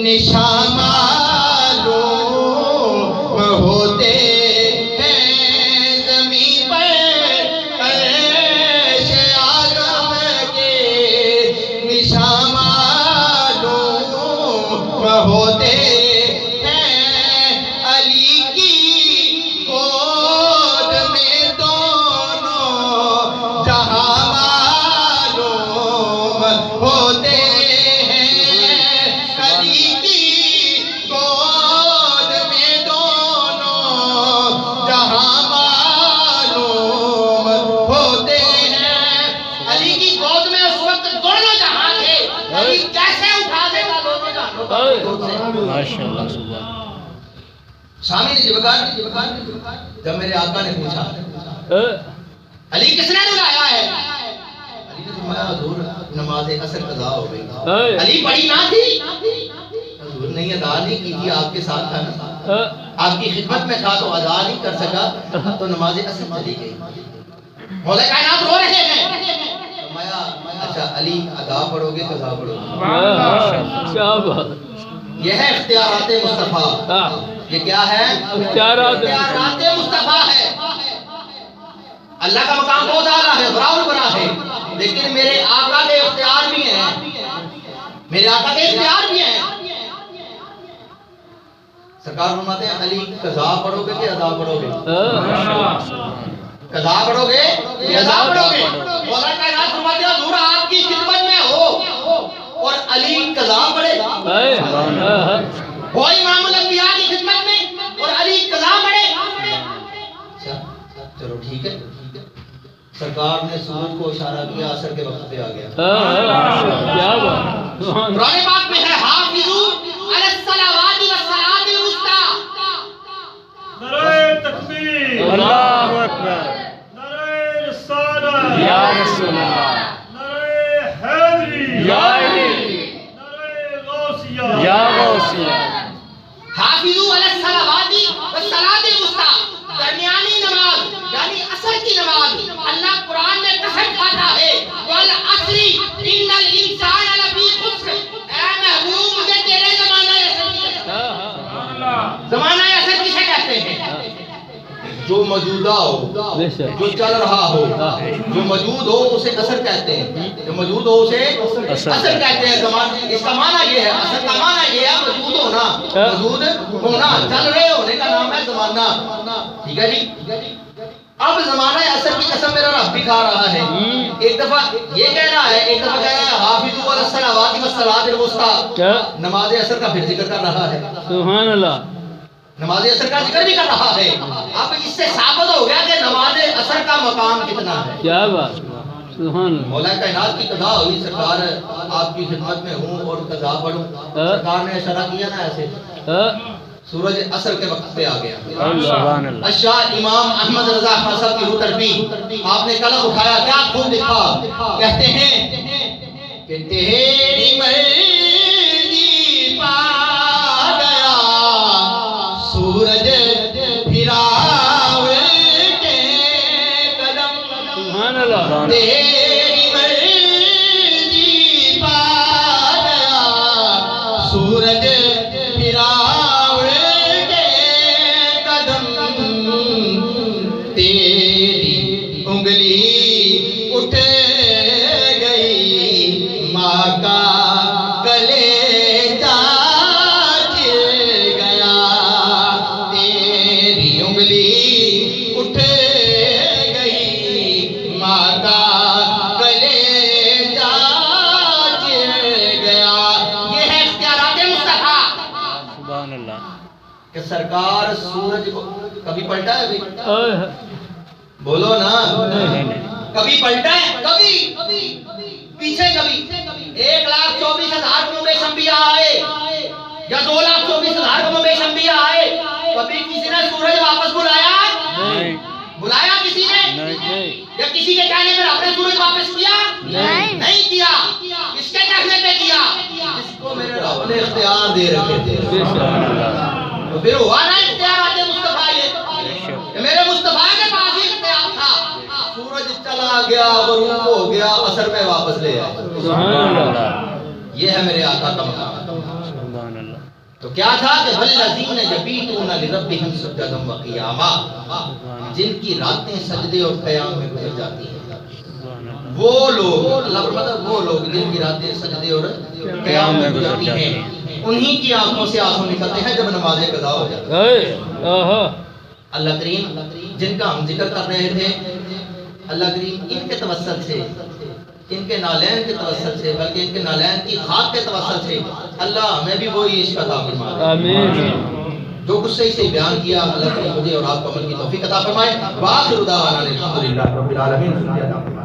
نشان معلوم ہوتے ہیں زمین پر عیش آدم کے نشان معلوم ہوتے ہیں علی کی گود میں دونوں جہاں معلوم ہوتے سامی نے جب میرے آقا نے پوچھا علی کس نے بلایا ہے؟ علی نے فرمایا حضور نماز عصر قضا ہو گئی. علی پڑھی نہ تھی؟ حضور نہیں ادا نہیں کی تھی، آپ کے ساتھ تھا نا، آپ کی خدمت میں تھا تو ادا نہیں کر سکا تو نماز عصر چلی گئی. مولا کائنات رو رہے ہیں. فرمایا اچھا علی ادا پڑھو گے قضا پڑھو گے؟ یہ ہے اختیارات مصطفیٰ. یہ کیا ہے؟ اختیارات مصطفیٰ ہے. اللہ کا مقام بہت اعلیٰ ہے، بڑا بڑا ہے، لیکن میرے آقا کے اختیار بھی ہیں. میرے آقا کے اختیار بھی ہیں. سرکار فرماتے ہیں علی قضا پڑھو گے کہ ادا پڑھو گے؟ قضا پڑھو گے کہ ادا پڑھو گے؟ مولا کائنات فرماتے ہیں حضور آپ کی خدمت میں ہو اور علی قضا پڑھے. وہ امام الانبیاء کی خدمت میں اور علی قضا پڑھے. چلو ٹھیک ہے. سرکار نے سورج کو اشارہ کیا، عصر کے وقت پہ آ گیا. قرآن پاک میں ہے حافظو علی الصلوات والصلاۃ الوسطی. نعرہ تکبیر، اللہ اکبر، نعرہ رسالہ یا رسول اللہ، نعرہ حیدری یا علی، نعرہ غوثیہ یا غوثیہ. حافظو علی الصلوات والصلاۃ الوسطی، درمیانی نماز یعنی عصر کی نماز. اللہ قرآن میں قسم کھاتا ہے والعصر ان الانسان لفی خسر. اے محبوب مجھے تیرے زمانہ عصر کی زمانہ عصر کسے کہتے ہیں؟ جو موجودہ ہو، جو چل رہا ہو، جو موجود ہو اسے عصر کہتے ہیں. جو موجود ہو اسے عصر کہتے ہیں. اس کا معنی یہ ہے، عصر کا معنی یہ ہے موجود ہونا، موجود ہونا، چل رہے ہونے کا نام ہے زمانہ. ٹھیک ہے جی. اب زمانہ عصر کی قسم میرا رب بھی کھا رہا ہے. ایک دفعہ یہ کہہ رہا ہے، ایک دفعہ کہہ رہا ہے حافظوا علی الصلوات والصلاۃ الوسطی. نماز عصر کا پھر ذکر کر رہا ہے. سبحان اللہ. نماز عصر کا ذکر بھی کر رہا ہے. اب اس سے ثابت ہو گیا کہ نماز عصر کا مقام کتنا ہے. کیا بات. سبحان اللہ. مولا کائنات کی قضا ہوئی، سرکار آپ کی خدمت میں ہوں اور قضا پڑھوں. سرکار نے اشارہ کیا نا ایسے، سورج عصر کے وقت پہ آ گیا. سبحان اللہ. اشاہ امام احمد رضا خان صاحب کی روح تربی، آپ نے قلم اٹھایا، کیا خوب لکھا. کہتے ہیں کہ تیری مرضی پا گیا سورج پھرا کے قدم. سبحان اللہ. تیری مرضی پا گیا سورج پھرا کے قدم. تیری انگلی اٹھ گئی ماں کا کلیجہ چر گیا. تیری انگلی اٹھ گئی ماں کا کلیجہ چر گیا. یہ ہے اختیارات مصطفیٰ. سبحان اللہ. کہ سرکار سورج کو کبھی پلٹا ہے بھی؟ بولو نا. کبھی پلٹا ہے؟ کبھی پیچھے کبھی 1,24,000 کمبیش انبیاء آئے یا 2,24,000 کمبیش انبیاء آئے. کبھی کسی نے سورج واپس بلایا؟ بلایا کسی نے؟ یا کسی کے کہنے پر اپنے سورج واپس کیا؟ نہیں کیا. کس کے کہنے پہ کیا؟ جس کو میرے رب نے اختیار دے رکھے تھے. تو پھر ہوا نا اختیارات مصطفیٰ. یہ میرے مصطفیٰ کے پاس ہی اختیار تھا. سورج چلا آ گیا غروب ہو گیا عصر میں واپس لے آئے سبحان اللہ یہ ہے میرے آقا کا مقام سبحان اللہ تو کیا تھا کہ والذین یبیتون لربہم سجدا وقیاما جن کی راتیں سجدے اور قیام میں گزر جاتی ہیں وہ لوگ اللہ فرماتا ہے وہ لوگ جن کی راتیں سجدے اور قیام میں گزرتی ہیں انہی کی آنکھوں سے آنسو نکلتے ہیں جب نماز قضا ہو جاتی ہے اللہ کریم جن کا ہم ذکر کر رہے تھے اللہ کریم ان کے توسل سے ان کے نالین کے توسل سے بلکہ ان کے نالین کی خاک کے توسل سے اللہ ہمیں بھی وہی عشق عطا فرمائے آمین جو کچھ صحیح سے بیان کیا اللہ کریم مجھے اور آپ کو عمل کی توفیق عطا فرمائے وآخر دعوانا الحمدللہ رب العالمین